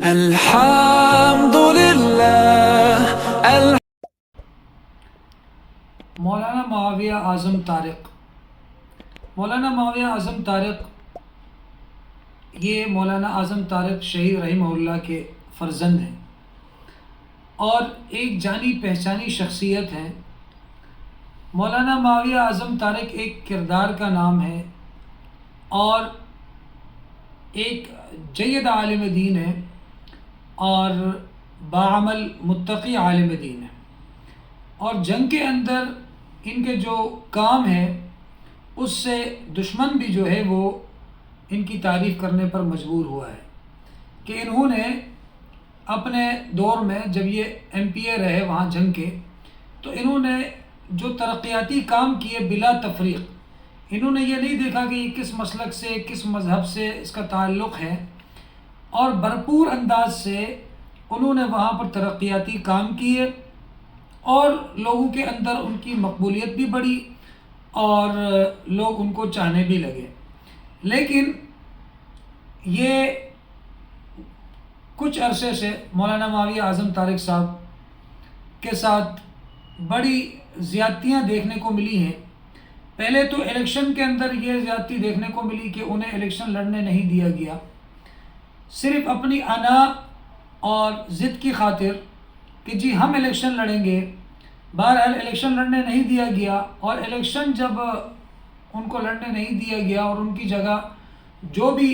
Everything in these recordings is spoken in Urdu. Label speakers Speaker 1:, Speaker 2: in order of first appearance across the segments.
Speaker 1: الحمدللہ.
Speaker 2: مولانا معاویہ اعظم طارق. مولانا معاویہ اعظم طارق یہ مولانا اعظم طارق شہید رحمہ اللہ کے فرزند ہیں اور ایک جانی پہچانی شخصیت ہیں. مولانا معاویہ اعظم طارق ایک کردار کا نام ہے اور ایک جید عالم دین ہے اور باعمل متقی عالم دین ہے. اور جنگ کے اندر ان کے جو کام ہے اس سے دشمن بھی جو ہے وہ ان کی تعریف کرنے پر مجبور ہوا ہے کہ انہوں نے اپنے دور میں جب یہ ایم پی اے رہے وہاں جنگ کے تو انہوں نے جو ترقیاتی کام کیے بلا تفریق. انہوں نے یہ نہیں دیکھا کہ یہ کس مسلک سے کس مذہب سے اس کا تعلق ہے اور بھرپور انداز سے انہوں نے وہاں پر ترقیاتی کام کیے اور لوگوں کے اندر ان کی مقبولیت بھی بڑھی اور لوگ ان کو چاہنے بھی لگے. لیکن یہ کچھ عرصے سے مولانا معاویہ اعظم طارق صاحب کے ساتھ بڑی زیادتیاں دیکھنے کو ملی ہیں. پہلے تو الیکشن کے اندر یہ زیادتی دیکھنے کو ملی کہ انہیں الیکشن لڑنے نہیں دیا گیا، صرف اپنی انا اور ضد کی خاطر کہ جی ہم الیکشن لڑیں گے. بہرحال الیکشن لڑنے نہیں دیا گیا اور الیکشن جب ان کو لڑنے نہیں دیا گیا اور ان کی جگہ جو بھی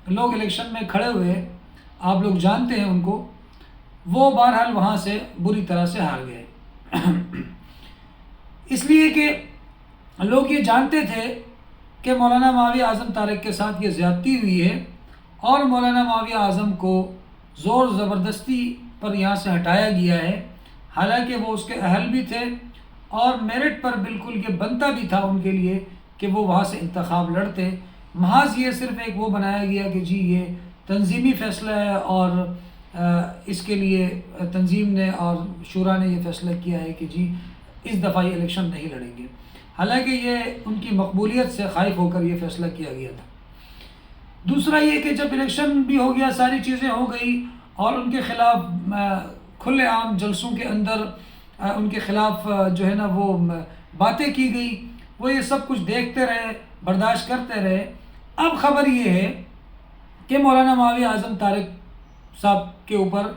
Speaker 2: لوگ الیکشن میں کھڑے ہوئے آپ لوگ جانتے ہیں ان کو، وہ بہرحال وہاں سے بری طرح سے ہار گئے. اس لیے کہ لوگ یہ جانتے تھے کہ مولانا معاویہ اعظم طارق کے ساتھ یہ زیادتی ہوئی ہے اور مولانا معاویہ اعظم کو زور زبردستی پر یہاں سے ہٹایا گیا ہے، حالانکہ وہ اس کے اہل بھی تھے اور میرٹ پر بالکل یہ بنتا بھی تھا ان کے لیے کہ وہ وہاں سے انتخاب لڑتے. محض یہ صرف ایک وہ بنایا گیا کہ جی یہ تنظیمی فیصلہ ہے اور اس کے لیے تنظیم نے اور شورا نے یہ فیصلہ کیا ہے کہ جی اس دفعہ یہ الیکشن نہیں لڑیں گے، حالانکہ یہ ان کی مقبولیت سے خائف ہو کر یہ فیصلہ کیا گیا تھا. دوسرا یہ کہ جب الیکشن بھی ہو گیا، ساری چیزیں ہو گئی اور ان کے خلاف کھلے عام جلسوں کے اندر ان کے خلاف جو ہے نا وہ باتیں کی گئی، وہ یہ سب کچھ دیکھتے رہے، برداشت کرتے رہے. اب خبر یہ ہے کہ مولانا معاویہ اعظم طارق صاحب کے اوپر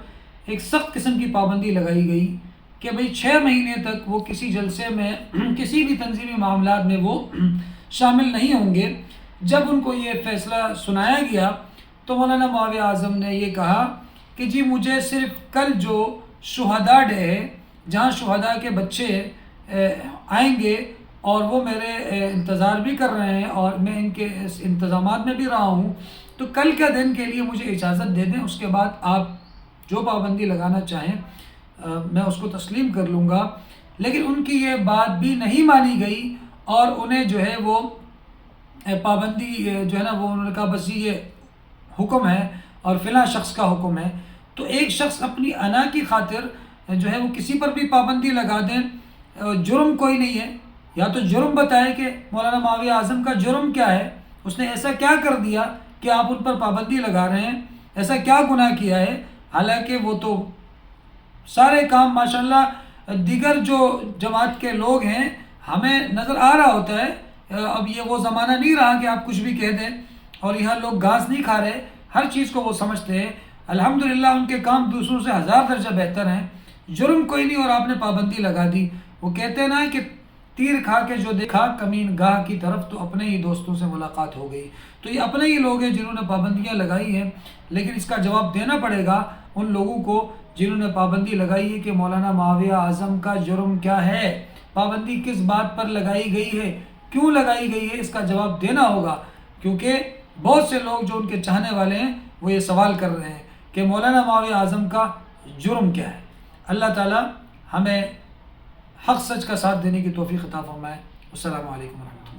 Speaker 2: ایک سخت قسم کی پابندی لگائی گئی کہ بھئی 6 مہینے تک وہ کسی جلسے میں کسی بھی تنظیمی معاملات میں وہ شامل نہیں ہوں گے. جب ان کو یہ فیصلہ سنایا گیا تو مولانا معاویہ اعظم نے یہ کہا کہ جی مجھے صرف کل جو شہداء ڈے ہے جہاں شہداء کے بچے آئیں گے اور وہ میرے انتظار بھی کر رہے ہیں اور میں ان کے انتظامات میں بھی رہا ہوں، تو کل کے دن کے لیے مجھے اجازت دے دیں، اس کے بعد آپ جو پابندی لگانا چاہیں میں اس کو تسلیم کر لوں گا. لیکن ان کی یہ بات بھی نہیں مانی گئی اور انہیں جو ہے وہ پابندی جو ہے نا وہ انہوں نے کہا بس یہ حکم ہے اور فلاں شخص کا حکم ہے. تو ایک شخص اپنی انا کی خاطر جو ہے وہ کسی پر بھی پابندی لگا دیں، جرم کوئی نہیں ہے. یا تو جرم بتائے کہ مولانا معاویہ اعظم کا جرم کیا ہے، اس نے ایسا کیا کر دیا کہ آپ ان پر پابندی لگا رہے ہیں، ایسا کیا گناہ کیا ہے. حالانکہ وہ تو سارے کام ماشاءاللہ دیگر جو جماعت کے لوگ ہیں ہمیں نظر آ رہا ہوتا ہے. اب یہ وہ زمانہ نہیں رہا کہ آپ کچھ بھی کہہ دیں اور یہاں لوگ گھاس نہیں کھا رہے، ہر چیز کو وہ سمجھتے ہیں. الحمدللہ ان کے کام دوسروں سے 1000 درجہ بہتر ہیں. جرم کوئی نہیں اور آپ نے پابندی لگا دی. وہ کہتے ہیں نا کہ تیر کھا کے جو دیکھا کمین گاہ کی طرف تو اپنے ہی دوستوں سے ملاقات ہو گئی. تو یہ اپنے ہی لوگ ہیں جنہوں نے پابندیاں لگائی ہیں، لیکن اس کا جواب دینا پڑے گا ان لوگوں کو جنہوں نے پابندی لگائی ہے کہ مولانا معاویہ اعظم کا جرم کیا ہے، پابندی کس بات پر لگائی گئی ہے، کیوں لگائی گئی ہے، اس کا جواب دینا ہوگا. کیونکہ بہت سے لوگ جو ان کے چاہنے والے ہیں وہ یہ سوال کر رہے ہیں کہ مولانا معاویہ اعظم کا جرم کیا ہے. اللہ تعالی ہمیں حق سچ کا ساتھ دینے کی توفیق عطا فرمائے. السلام علیکم ورحمۃ اللہ.